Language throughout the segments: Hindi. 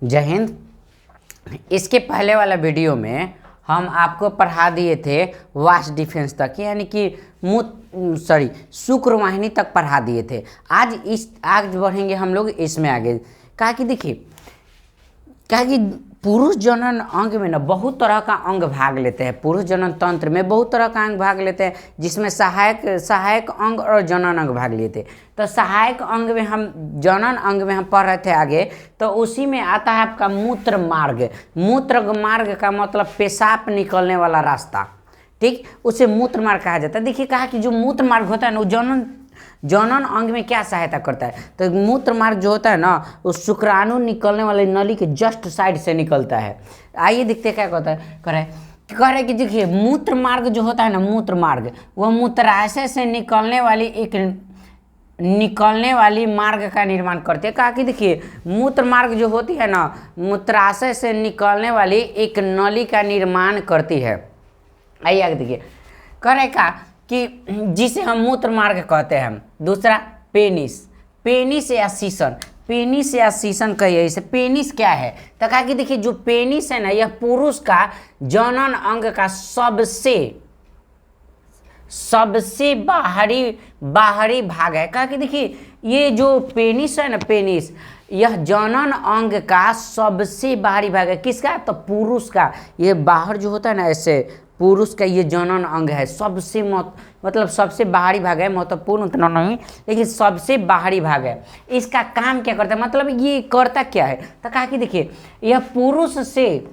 जय हिंद। इसके पहले वाला वीडियो में हम आपको पढ़ा दिए थे वास्ट डिफेंस तक, यानी कि शुक्रवाहिनी तक पढ़ा दिए थे। आज बढ़ेंगे हम लोग इसमें आगे। कहा कि पुरुष जनन अंग में ना बहुत तरह का अंग भाग लेते हैं। पुरुष जनन तंत्र में बहुत तरह का अंग भाग लेते हैं, जिसमें सहायक अंग और जनन अंग भाग लिए थे। तो सहायक अंग में जनन अंग में हम पढ़ रहे थे आगे, तो उसी में आता है आपका मूत्र मार्ग। मूत्र मार्ग का मतलब पेशाब निकलने वाला रास्ता, ठीक, उसे मूत्र मार्ग कहा जाता है। देखिए कहा कि जो मूत्र मार्ग होता है ना, वो जनन अंग में क्या सहायता करता है। तो मूत्र मार्ग जो होता है ना, वो शुक्राणु निकलने वाले नली के जस्ट साइड से निकलता है। आइए देखते हैं क्या कहता है। कह रहे कि देखिए मूत्र मार्ग जो होता है ना, मूत्र मार्ग वह मूत्राशय से निकलने वाली मार्ग का निर्माण करते हैं। कहा कि देखिए मूत्र मार्ग जो होती है ना, मूत्राशय से निकलने वाली एक नली का निर्माण करती है। आइए आगे देखिए, कह रहे का कि जिसे हम मूत्र मार्ग कहते हैं। दूसरा पेनिस या सीसन। पेनिस या सीसन कहिए इसे। पेनिस क्या है, तो कहा कि देखिए जो पेनिस है ना, यह पुरुष का जनन अंग का सबसे बाहरी भाग है। कहा कि देखिए ये जो पेनिस है ना, पेनिस यह जनन अंग का सबसे बाहरी भाग है। किसका, तो पुरुष का। ये बाहर जो होता है ना, ऐसे पुरुष का ये जनन अंग है। सबसे मतलब सबसे बाहरी भाग है, महत्वपूर्ण उतना नहीं, लेकिन सबसे बाहरी भाग है। इसका काम क्या करता है, मतलब ये करता क्या है। तो कहा कि देखिए यह पुरुष से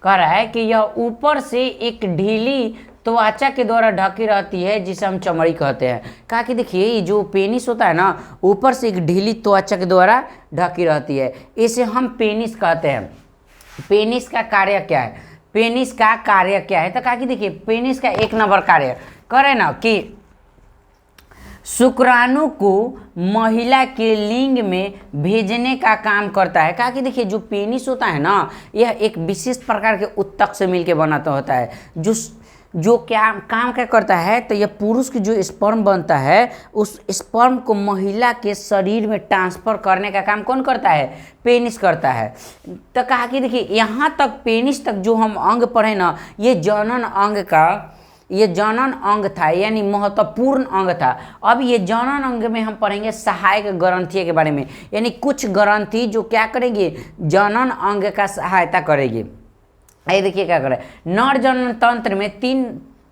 कह रहा है कि यह ऊपर से एक ढीली त्वचा के द्वारा ढकी रहती है, जिसे हम चमड़ी कहते हैं। कहा कि देखिए ये जो पेनिस होता है ना, ऊपर से एक ढीली त्वचा के द्वारा ढकी रहती है, इसे हम पेनिस कहते हैं। पेनिस का कार्य क्या है, पेनिस का कार्य क्या है, तो कहा कि देखिए पेनिस का एक नंबर कार्य करे ना कि शुक्राणु को महिला के लिंग में भेजने का काम करता है। कहा कि देखिए जो पेनिस होता है ना, यह एक विशिष्ट प्रकार के उत्तक से मिलकर बनाता होता है, जो क्या काम क्या करता है। तो यह पुरुष की जो स्पर्म बनता है, उस स्पर्म को महिला के शरीर में ट्रांसफर करने का काम कौन करता है, पेनिस करता है। तो कहा कि देखिए यहाँ तक पेनिस तक जो हम अंग पढ़े ना, ये जनन अंग था, यानी महत्वपूर्ण अंग था। अब ये जनन अंग में हम पढ़ेंगे सहायक ग्रंथि के बारे में, यानी कुछ ग्रंथि जो क्या करेगी, जनन अंग का सहायता करेगी। आइए देखिए क्या करे। नर जनन तंत्र में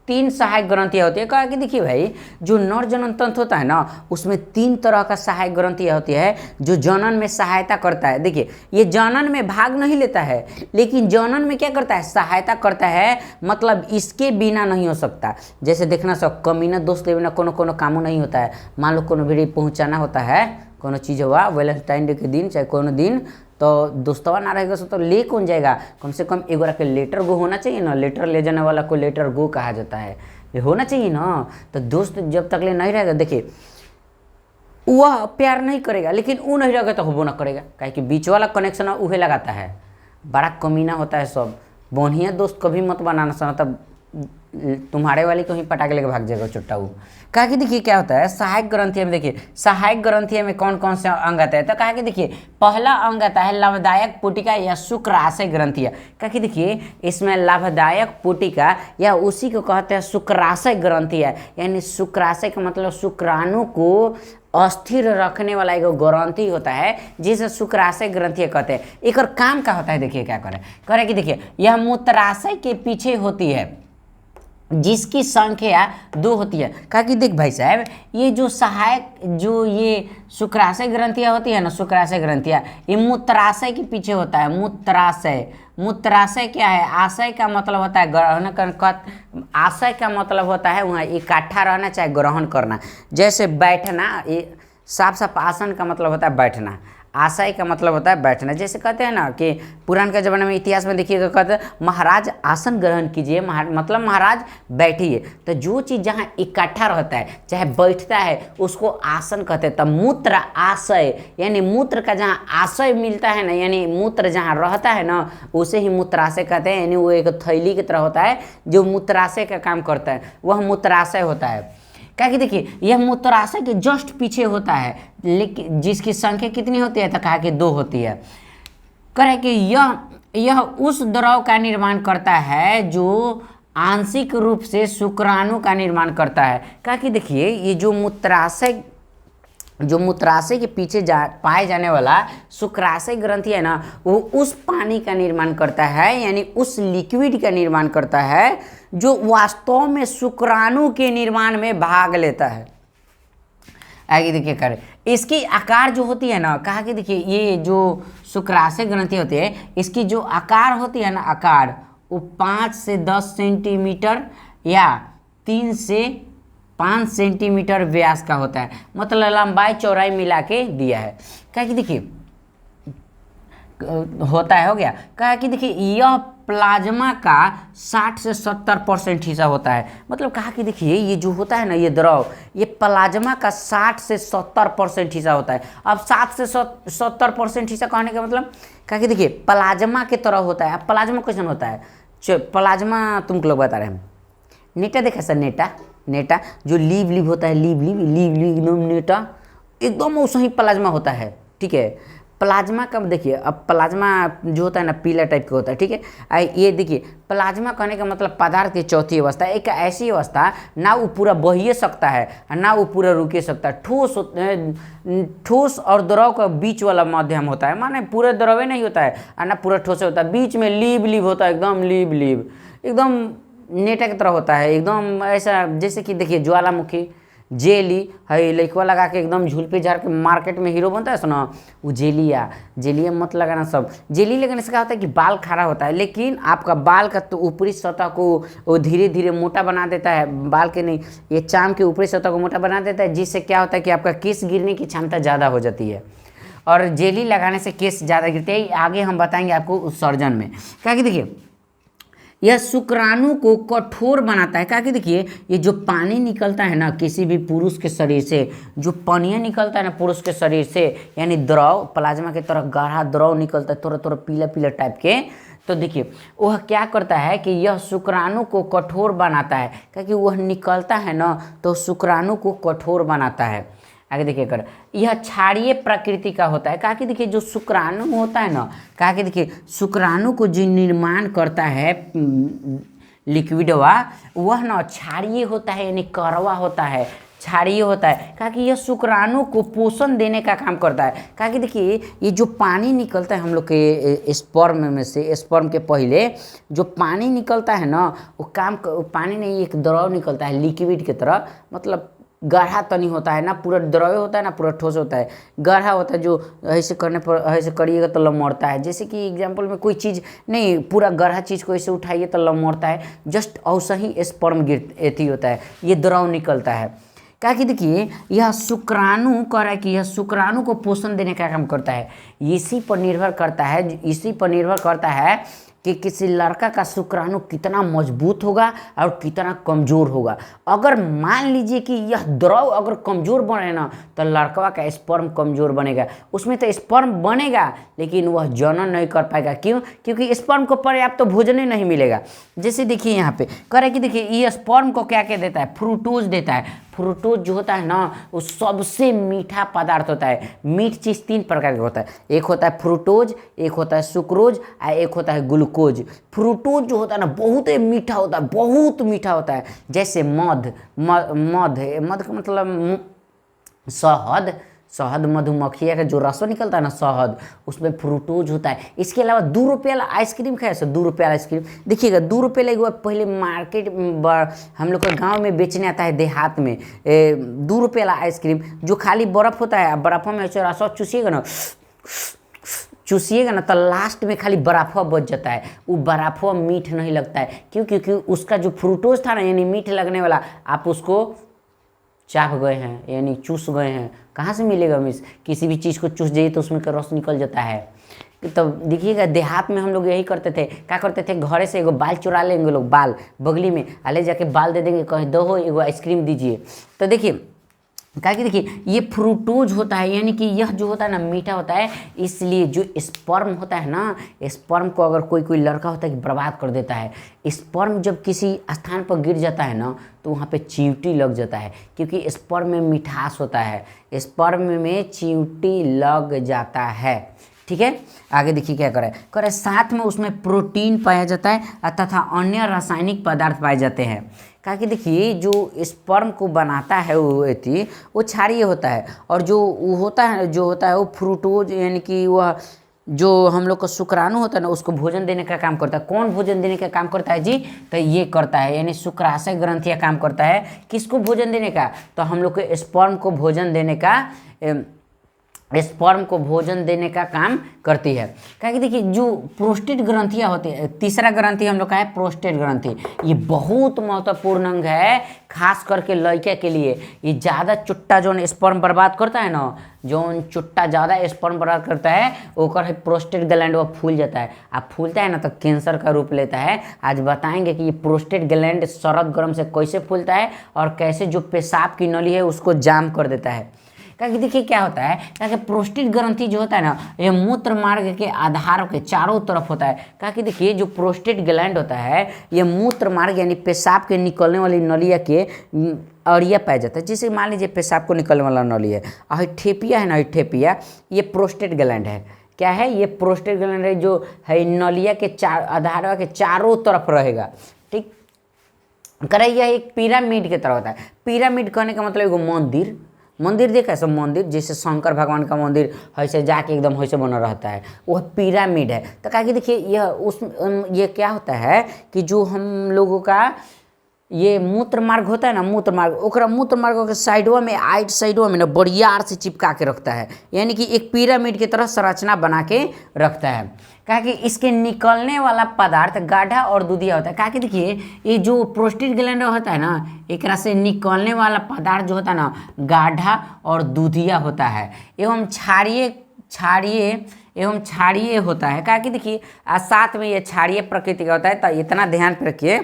तीन सहायक ग्रंथियाँ होती है। कहा कि देखिए भाई जो नर जनन तंत्र होता है ना, उसमें 3 तरह का सहायक ग्रंथियाँ होती है जो जनन में सहायता करता है। देखिए ये जनन में भाग नहीं लेता है, लेकिन जनन में क्या करता है, सहायता करता है, मतलब इसके बिना नहीं हो सकता। जैसे देखना सब कमीना दोस्त के बिना कोनो कामों नहीं होता है। मान लो कोनो भी पहुँचाना होता है, कोनो चीज़ हुआ वैलेंटाइन डे के दिन चाहे कोनो दिन, तो दोस्तवा ना रहेगा तो ले कौन जाएगा। कम से कम एक बार लेटर गो होना चाहिए ना, लेटर ले जाने वाला को लेटर गो कहा जाता है, ये होना चाहिए ना। तो दोस्त जब तक ले नहीं रहेगा, देखिए वह प्यार नहीं करेगा, लेकिन वो नहीं रहेगा तो होबो ना करेगा, काहे कि बीच वाला कनेक्शन उहे लगाता है। बड़ा कमीना होता है सब। बढ़िया दोस्त कभी मत बनाना सा, तब तुम्हारे वाली को ही पटा के लेके भाग जाएगा चुट्टा। वो कहा कि देखिए क्या होता है सहायक ग्रंथिया में। देखिए सहायक ग्रंथिया में कौन कौन से अंग आता है, तो कहा कि देखिए पहला अंग आता है लाभदायक पुटिका या शुक्राशय ग्रंथिया। कहा कि देखिए इसमें लाभदायक पुटिका या उसी को कहते हैं शुक्राशय ग्रंथिया, यानी शुक्राशय का मतलब शुक्राणु को अस्थिर रखने वाला एक ग्रंथि होता है, जिसे शुक्राशय ग्रंथि कहते हैं। एक और काम का होता है, देखिए क्या करे कि देखिए यह मूत्राशय के पीछे होती है, जिसकी संख्या 2 होती है। कहा कि देख भाई साहब, ये जो सहायक जो ये शुक्राशय ग्रंथियाँ होती है ना, शुक्राशय ग्रंथियाँ ये मूत्राशय के पीछे होता है। मूत्राशय क्या है, आशय का मतलब होता है ग्रहण, आशय का मतलब होता है वहाँ इकट्ठा रहना चाहे ग्रहण करना। जैसे बैठना, ये साफ आसन का मतलब होता है बैठना, आशय का मतलब होता है बैठना। जैसे कहते हैं ना कि पुराने के ज़माने में इतिहास में देखिएगा, कहते हैं महाराज आसन ग्रहण कीजिए, मतलब महाराज बैठिए। तो जो चीज़ जहाँ इकट्ठा रहता है चाहे बैठता है, उसको आसन कहते हैं। तब मूत्र आशय, यानी मूत्र का जहाँ आशय मिलता है ना, यानी मूत्र जहाँ रहता है ना, उसे ही मूत्राशय कहते हैं। यानी वो एक थैली की तरह होता है जो मूत्राशय का काम करता है, वह मूत्राशय होता है। क्या कि देखिए यह मूत्राशय के जस्ट पीछे होता है, लेकिन जिसकी संख्या कितनी होती है, तो कहा कि 2 होती है। करें कि यह उस द्रव का निर्माण करता है जो आंशिक रूप से शुक्राणु का निर्माण करता है। क्या कि देखिए ये जो मूत्राशय के पीछे पाए जाने वाला शुक्राशय ग्रंथि है ना, वो उस पानी का निर्माण करता है, यानी उस लिक्विड का निर्माण करता है जो वास्तव में शुक्राणु के निर्माण में भाग लेता है। आगे देखिए करें, इसकी आकार जो होती है ना, कहा कि देखिए ये जो शुक्राशय ग्रंथि होती है, इसकी जो आकार होती है ना, आकार वो 5 से 10 सेंटीमीटर या 3 से 5 सेंटीमीटर व्यास का होता है, मतलब लंबाई चौड़ाई मिला के दिया है। क्या कि देखिए होता है, हो गया। कहा कि देखिए यह प्लाज्मा का 60 से 70% हिस्सा होता है, मतलब कहा कि देखिए ये जो होता है ना, ये द्रव, ये प्लाज्मा का 60 से 70% हिस्सा होता है। अब 60 से 70% हिस्सा कहने का मतलब कहा कि देखिए प्लाज्मा की तरह होता है। अब प्लाज्मा क्वेश्चन होता है, प्लाज्मा तुमको लोग बता रहे हैं, नेटा देखा सर, नेटा जो लीव होता है, लीव एकदम नेटा एकदम वैसा ही प्लाज्मा होता है, ठीक है। प्लाज्मा का देखिए, अब प्लाज्मा जो होता है ना पीला टाइप का होता है, ठीक है। ये देखिए प्लाज्मा कहने का मतलब पदार्थ की चौथी अवस्था, एक ऐसी अवस्था ना वो पूरा बहिए सकता है ना वो पूरा रुके सकता है। ठोस और द्रव का बीच वाला माध्यम होता है, माने पूरे द्रवे नहीं होता है और ना पूरा ठोस होता है, बीच में लीव होता है, एकदम लीव एकदम नेटा की तरह होता है, एकदम ऐसा जैसे कि देखिए ज्वालामुखी जेली है, लइकवा लगा के एकदम झूल पे झाड़ के मार्केट में हीरो बनता है सुना, वो जेलिया मत लगाना। सब जेली लगाने से क्या होता है कि बाल खड़ा होता है, लेकिन आपका बाल का तो ऊपरी सतह को वो धीरे धीरे मोटा बना देता है, बाल के नहीं, ये चाम के ऊपरी सतह को मोटा बना देता है, जिससे क्या होता है कि आपका केस गिरने की क्षमता ज़्यादा हो जाती है, और जेली लगाने से केस ज़्यादा गिरते हैं। आगे हम बताएंगे आपको उत्सर्जन में। क्या कि देखिए यह शुक्राणु को कठोर बनाता है। क्या कि देखिए ये जो पानी निकलता है ना किसी भी पुरुष के शरीर से, जो पानी निकलता है ना पुरुष के शरीर से, यानी द्रव प्लाज्मा की तरह गाढ़ा द्रव निकलता है, थोड़ा पीला टाइप के, तो देखिए वह क्या करता है कि यह शुक्राणु को कठोर बनाता है। क्योंकि वह निकलता है ना तो शुक्राणु को कठोर बनाता है। आगे देखिए कर, यह क्षारीय प्रकृति का होता है। कहा कि देखिए जो शुक्राणु होता है ना, कहा कि देखिए शुक्राणु को जो निर्माण करता है लिक्विडवा, वह ना क्षारीय होता है, यानी कड़वा होता है, क्षारीय होता है। कहा कि यह शुक्राणु को पोषण देने का काम करता है। कहा कि देखिए ये जो पानी निकलता है हम लोग के स्पर्म में से, स्पर्म के पहले जो पानी निकलता है ना, वो पानी नहीं, एक द्रव निकलता है लिक्विड की तरह, मतलब गाढ़ा तनी होता है, ना पूरा द्रव होता है ना पूरा ठोस होता है, गाढ़ा होता है, जो ऐसे करने पर ऐसे करिएगा तो लमड़ता है। जैसे कि एग्जांपल में कोई चीज़ नहीं, पूरा गाढ़ा चीज़ को ऐसे उठाइए तो लमड़ता है, जस्ट ऐसा ही स्पर्म एथी होता है, ये द्रव निकलता है। क्या कि देखिए यह शुक्राणु कह रहा है कि यह शुक्राणु को पोषण देने का काम करता है। इसी पर निर्भर करता है कि किसी लड़का का शुक्राणु कितना मजबूत होगा और कितना कमज़ोर होगा। अगर मान लीजिए कि यह द्रव अगर कमज़ोर बने ना तो लड़का का स्पर्म कमज़ोर बनेगा, उसमें तो स्पर्म बनेगा लेकिन वह जनन नहीं कर पाएगा। क्यों? क्योंकि स्पर्म को पर्याप्त तो भोजन ही नहीं मिलेगा। जैसे देखिए यहाँ पे करे कि देखिए ये स्पर्म को क्या क्या देता है, फ्रूक्टोज देता है। फ्रूक्टोज जो होता है ना वो सबसे मीठा पदार्थ होता है। मीठ चीज़ 3 प्रकार का होता है, एक होता है फ्रूक्टोज, एक होता है सुक्रोज और एक होता है ग्लूकोज। फ्रूक्टोज जो होता है ना बहुत मीठा होता है, बहुत मीठा होता है। जैसे मध का मतलब शहद मधुमक्खिया का जो रस निकलता है ना शहद, उसमें फ्रूक्टोज होता है। इसके अलावा 2 रुपये वाला आइसक्रीम खाया सर, 2 रुपये वाला आइसक्रीम देखिएगा, 2 रुपये लगे पहले मार्केट हम लोग के गांव में बेचने आता है देहात में, 2 रुपये वाला आइसक्रीम जो खाली बर्फ़ होता है, बर्फ़ों में ऐसे रस चूसिएगा ना तो लास्ट में खाली बर्फ़ा बच जाता है, वो बर्फ़ा मीठ नहीं लगता है। क्यों? क्योंकि उसका जो फ्रूक्टोज था ना यानी मीठ लगने वाला, आप उसको चाप गए हैं यानी चूस गए हैं। कहाँ से मिलेगा मिस? किसी भी चीज़ को चूस जाइए तो उसमें का रस निकल जाता है। तो देखिएगा देहात में हम लोग यही करते थे, क्या करते थे, घरे से एगो बाल चुरा लेंगे लोग, बाल बगली में ले जाके बाल दे देंगे, कहीं दो हो एगो आइसक्रीम दीजिए। तो देखिए क्या कि देखिए ये फ्रूक्टोज होता है, यानी कि यह जो होता है ना मीठा होता है। इसलिए जो स्पर्म होता है ना, स्पर्म को अगर कोई लड़का होता है कि बर्बाद कर देता है। स्पर्म जब किसी स्थान पर गिर जाता है ना तो वहाँ पे चींटी लग जाता है, क्योंकि स्पर्म में मिठास होता है, स्पर्म में चींटी लग जाता है। ठीक है। आगे देखिए क्या करे साथ में उसमें प्रोटीन पाया जाता है तथा अन्य रासायनिक पदार्थ पाए जाते हैं। कहा कि देखिए जो स्पर्म को बनाता है वो क्षारीय होता है, और जो वो होता है वो फ्रूटोज यानी कि वह जो हम लोग का शुक्राणु होता है ना उसको भोजन देने का काम करता है। कौन भोजन देने का काम करता है जी? तो ये करता है यानी शुक्राशय ग्रंथियां काम करता है। किसको भोजन देने का? तो हम लोग के स्पर्म को भोजन देने का काम करती है। क्या कि देखिए जो प्रोस्टेट ग्रंथियां होती है, तीसरा ग्रंथि हम लोग का है प्रोस्टेट ग्रंथि। ये बहुत महत्वपूर्ण अंग है खास करके लड़के के लिए। ये ज़्यादा चुट्टा जो स्पर्म बर्बाद करता है ना, जो चुट्टा ज़्यादा स्पर्म बर्बाद करता है ओकर प्रोस्टेट ग्लैंड वो फूल जाता है। अब फूलता है ना तो कैंसर का रूप लेता है। आज बताएंगे कि ये प्रोस्टेट ग्लैंड शरद गर्म से कैसे फूलता है और कैसे जो पेशाब की नली है उसको जाम कर देता है। क्योंकि देखिए क्या होता है, क्योंकि प्रोस्टेट ग्रंथि जो होता है ना ये मूत्र मार्ग के आधार के चारों तरफ होता है। क्योंकि देखिए जो प्रोस्टेट ग्लैंड होता है ये मूत्र मार्ग यानी पेशाब के निकलने वाली नलिया के अड़िया पाया जाता है। जैसे मान लीजिए पेशाब को निकलने वाला नली है और ठेपिया है ना, ठेपिया ये प्रोस्टेट ग्लैंड है। क्या है? ये प्रोस्टेट ग्लैंड है जो है नलिया के आधार के चारों तरफ रहेगा। ठीक करे यह एक पिरामिड की तरह होता है। पिरामिड कहने का मतलब एगो मंदिर देखा है सब मंदिर, जैसे शंकर भगवान का मंदिर ऐसे जाके एकदम ऐसे बना रहता है, वह पिरामिड है। तो क्या कि देखिए ये क्या होता है कि जो हम लोगों का ये मूत्र मार्ग होता है ना, मूत्र मार्ग के साइडवा में आइट साइडवा में ना बड़ियार से चिपका के रखता है, यानी कि एक पिरामिड की तरह संरचना बना के रखता है। कहा कि इसके निकलने वाला पदार्थ गाढ़ा और दूधिया होता है। कहा कि देखिए ये जो प्रोस्टेट ग्लैंड होता है ना एक से निकलने वाला पदार्थ जो होता है ना गाढ़ा और दूधिया होता है एवं क्षारीय होता है। कहा कि देखिए साथ में ये क्षारीय प्रकृति का होता है। तो इतना ध्यान पे रखिए,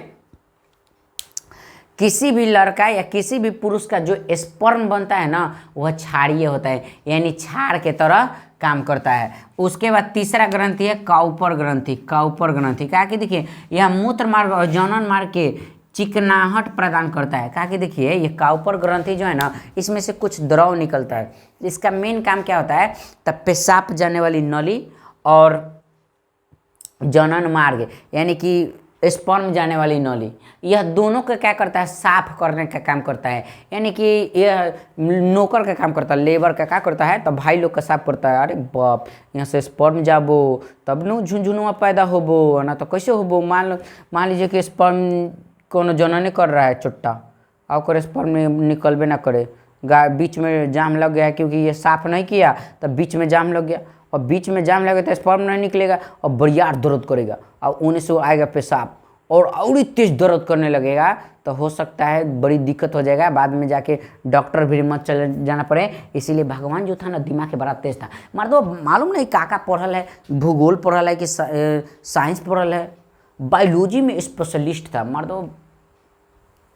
किसी भी लड़का या किसी भी पुरुष का जो स्पर्म बनता है ना वह क्षारीय होता है, यानी क्षार के तरह काम करता है। उसके बाद तीसरा ग्रंथि है काउपर ग्रंथि। कहा कि देखिए यह मूत्र मार्ग और जनन मार्ग के चिकनाहट प्रदान करता है। कहा कि देखिए ये काउपर ग्रंथि जो है ना इसमें से कुछ द्रव निकलता है। इसका मेन काम क्या होता है? तब पेशाब जाने वाली नली और जनन मार्ग यानी कि स्पर्म जाने वाली नली, यह दोनों का क्या करता है? साफ करने का काम करता है। यानी कि यह नौकर का काम करता है, लेबर का क्या करता है? तो भाई लोग का साफ करता है। अरे बाप, यहाँ से स्पर्म जाबो तब न झुंझुनुआ पैदा होबो, ना तो कैसे होबो? मान लीजिए कि स्पर्म कोनो जनन कर रहा है चुट्टा और स्पर्म निकलबे ना करे, बीच में जाम लग गया है क्योंकि ये साफ नहीं किया, तब बीच में जाम लग गया और बीच में जाम लगे तो स्पर्म नहीं निकलेगा और बड़ियार दर्द करेगा और ऊने से आएगा पेशाब और ही तेज दर्द करने लगेगा। तो हो सकता है बड़ी दिक्कत हो जाएगा, बाद में जाके डॉक्टर भी मत चले जाना पड़े। इसीलिए भगवान जो था ना दिमाग के बड़ा तेज था। मर्दो मालूम नहीं काका पढ़ल है, भूगोल पढ़ल है कि साइंस पढ़ल है, बायोलॉजी में स्पेशलिस्ट था मर्दो,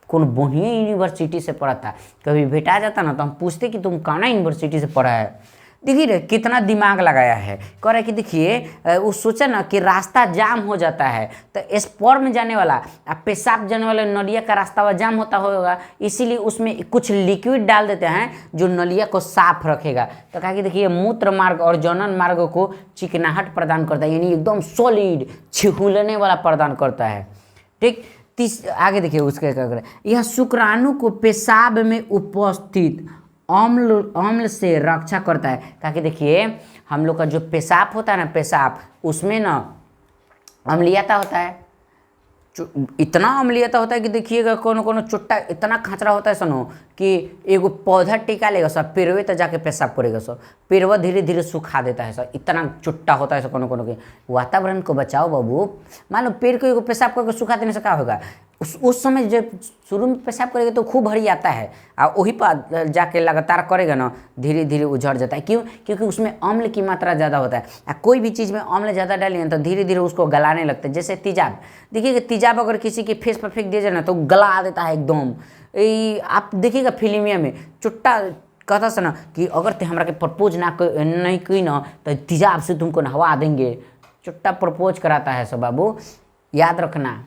कौन बढ़िया यूनिवर्सिटी से पढ़ा था। कभी भेटा जाता ना तो हम पूछते कि तुम कौन यूनिवर्सिटी से पढ़ा है। देखिए कितना दिमाग लगाया है। कह रहा है कि देखिए वो सोचा ना कि रास्ता जाम हो जाता है तो स्पर्म जाने वाला पेशाब जाने वाले नलिया का रास्ता जाम होता होगा, इसीलिए उसमें कुछ लिक्विड डाल देते हैं जो नलिया को साफ रखेगा। तो कहा कि देखिए मूत्र मार्ग और जनन मार्ग को चिकनाहट प्रदान करता है, यानी एकदम सॉलिड छिहुलने वाला प्रदान करता है। ठीक, आगे देखिए उसके क्या करें, यह शुक्राणु को पेशाब में उपस्थित अम्ल से रक्षा करता है। ताकि देखिए हम लोग का जो पेशाब होता है ना, पेशाब उसमें ना अम्लीयता होता है, इतना अम्लीयता होता है कि देखिएगा कोनो चुट्टा इतना खचरा होता है सनो कि एगो पौधा टिका लेगा सब, पेड़वे तो जाके पेशाब करेगा सब, पेड़वा धीरे धीरे सुखा देता है सब, इतना चुट्टा होता है सब कोनो के। वातावरण को बचाओ बाबू। मान लो पेड़ को एगो पेशाब करके सुखा देने से क्या होगा? उस समय जब शुरू में पेशाब करेगा तो खूब हरी आता है और वही पर जाके लगातार करेगा ना धीरे धीरे उझड़ जाता है। क्यों? क्योंकि उसमें अम्ल की मात्रा ज़्यादा होता है। कोई भी चीज़ में अम्ल ज़्यादा डालिए तो धीरे धीरे उसको गलाने लगता है। जैसे तेजाब, देखिए तेजाब अगर किसी के फेस पर फेंक दिया जाए ना तो गला देता है एकदम। आप देखिएगा फिल्मिया में चुट्टा कहता से ना कि अगर ते हमरा के प्रपोज नहीं की ना तो तेजाब से तुमको नहवा देंगे। चुट्टा प्रपोज कराता है सब बाबू, याद रखना।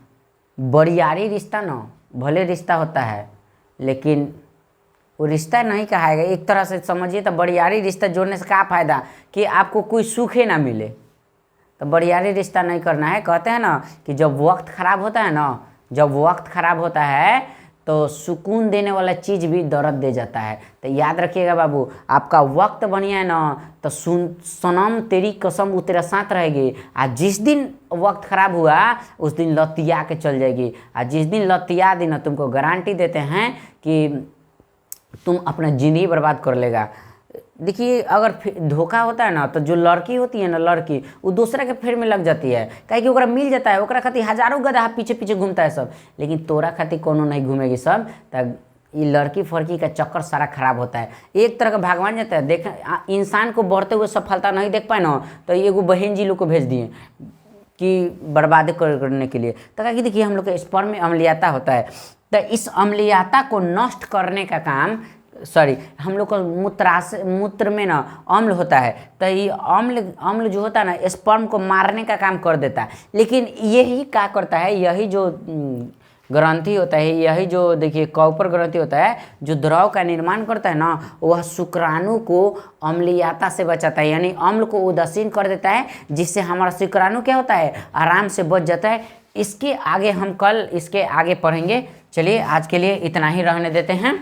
बड़ियारी रिश्ता ना भले रिश्ता होता है लेकिन वो रिश्ता नहीं कहाएगा। एक तरह से समझिए तो बरियारी रिश्ता जोड़ने से क्या फ़ायदा कि आपको कोई सुख ही ना मिले। तो बरियारी रिश्ता नहीं करना है। कहते हैं ना कि जब वक्त ख़राब होता है ना, जब वक्त ख़राब होता है तो सुकून देने वाला चीज़ भी दर्द दे जाता है। तो याद रखिएगा बाबू, आपका वक्त बढ़िया है ना तो सनम तेरी कसम वो तेरा साथ रहेगी। आज जिस दिन वक्त ख़राब हुआ उस दिन लतिया के चल जाएगी। आज जिस दिन लतिया दी ना, तुमको गारंटी देते हैं कि तुम अपना ज़िंदगी बर्बाद कर लेगा। देखिए अगर धोखा होता है ना तो जो लड़की होती है ना, लड़की वो दूसरा के फेर में लग जाती है, काहे कि ओकरा मिल जाता है, ओकरा खातिर हजारों गधा पीछे पीछे घूमता है सब, लेकिन तोरा खातिर कोनो नहीं घूमेगी सब। तब ये लड़की फड़की का चक्कर सारा खराब होता है। एक तरह का भगवान जाता है देख, इंसान को बढ़ते हुए सफलता नहीं देख पाए ना तो एगो बहन जी लोग को भेज दिए कि बर्बाद करने के लिए। तो क्या कि देखिए हम लोग के स्पर्म में अम्लीयता होता है, तो इस अम्लीयता को नष्ट करने का काम, सॉरी, हम लोग को मूत्र में ना अम्ल होता है, तो ये अम्ल जो होता है ना स्पर्म को मारने का काम कर देता है। लेकिन यही क्या करता है, यही जो ग्रंथि होता है, यही जो देखिए कॉपर ग्रंथि होता है जो द्रव का निर्माण करता है ना, वह शुक्राणु को अम्लीयता से बचाता है, यानी अम्ल को उदासीन कर देता है, जिससे हमारा शुक्राणु क्या होता है, आराम से बच जाता है। इसके आगे हम कल इसके आगे पढ़ेंगे। चलिए आज के लिए इतना ही रहने देते हैं।